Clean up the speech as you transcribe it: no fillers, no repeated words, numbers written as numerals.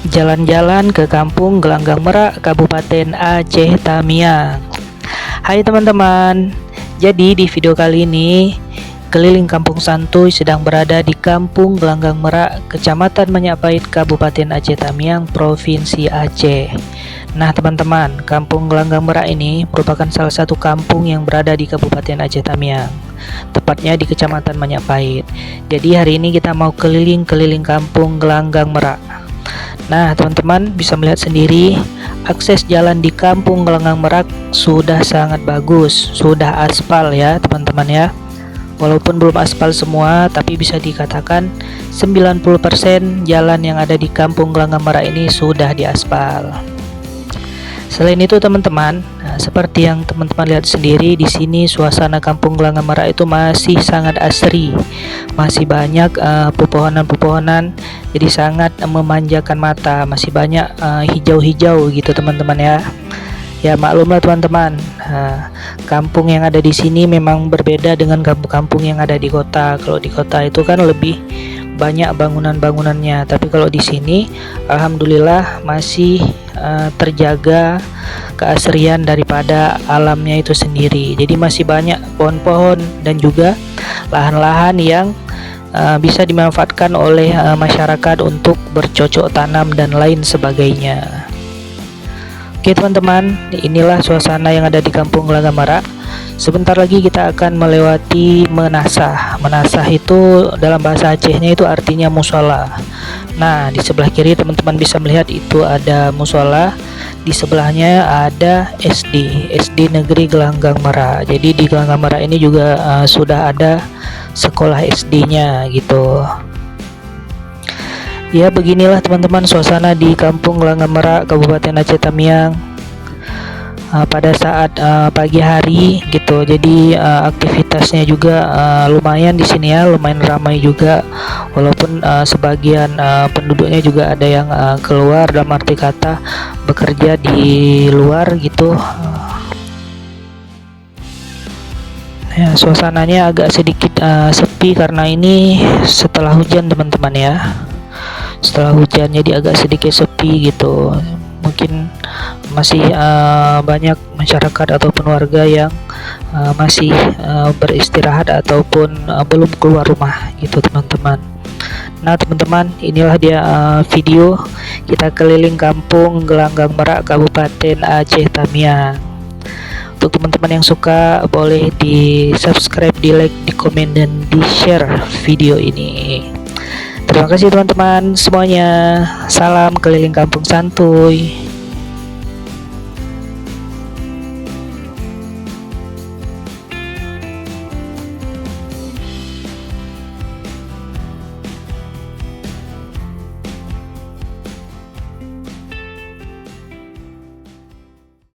Jalan-jalan ke Kampung Gelanggang Merak, Kabupaten Aceh Tamiang. Hai teman-teman, jadi di video kali ini Keliling Kampung Santuy sedang berada di Kampung Gelanggang Merak, Kecamatan Menyapait, Kabupaten Aceh Tamiang, Provinsi Aceh. Nah teman-teman, Kampung Gelanggang Merak ini merupakan salah satu kampung yang berada di Kabupaten Aceh Tamiang, tepatnya di Kecamatan Menyapait. Jadi hari ini kita mau keliling-keliling Kampung Gelanggang Merak. Nah teman-teman bisa melihat sendiri, akses jalan di Kampung Gelanggang Merak sudah sangat bagus, sudah aspal ya teman-teman ya. Walaupun belum aspal semua, tapi bisa dikatakan 90% jalan yang ada di Kampung Gelanggang Merak ini sudah diaspal. Selain itu teman-teman, seperti yang teman-teman lihat sendiri di sini, suasana Kampung Gelanggang Merak itu masih sangat asri, masih banyak pepohonan-pepohonan, jadi sangat memanjakan mata, masih banyak hijau-hijau gitu teman-teman ya. Ya maklumlah teman-teman, kampung yang ada di sini memang berbeda dengan kampung-kampung yang ada di kota. Kalau di kota itu kan lebih banyak bangunan-bangunannya, tapi kalau di sini alhamdulillah masih terjaga keasrian daripada alamnya itu sendiri. Jadi masih banyak pohon-pohon dan juga lahan-lahan yang bisa dimanfaatkan oleh masyarakat untuk bercocok tanam dan lain sebagainya. Oke teman-teman, inilah suasana yang ada di Kampung Gelanggang Merak. Sebentar lagi kita akan melewati Menasah. Menasah itu dalam bahasa Acehnya itu artinya musola. Nah di sebelah kiri teman-teman bisa melihat itu ada musola. Di sebelahnya ada SD Negeri Gelanggang Merak. Jadi di Gelanggang Merak ini juga sudah ada sekolah SD-nya gitu. Ya beginilah teman-teman suasana di Kampung Gelanggang Merak, Kabupaten Aceh Tamiang pada saat pagi hari gitu. Jadi aktivitasnya juga lumayan di sini ya, lumayan ramai juga. Walaupun sebagian penduduknya juga ada yang keluar, dalam arti kata bekerja di luar gitu. Ya, suasananya agak sedikit sepi karena ini setelah hujan teman-teman ya. Setelah hujan jadi agak sedikit sepi gitu. Mungkin masih banyak masyarakat ataupun warga yang masih beristirahat ataupun belum keluar rumah gitu teman-teman. Nah teman-teman, inilah dia video kita keliling Kampung Gelanggang Merak, Kabupaten Aceh Tamiang. Untuk teman-teman yang suka boleh di subscribe, di like, di komen, dan di share video ini. Terima kasih teman-teman semuanya. Salam keliling Kampung Santuy.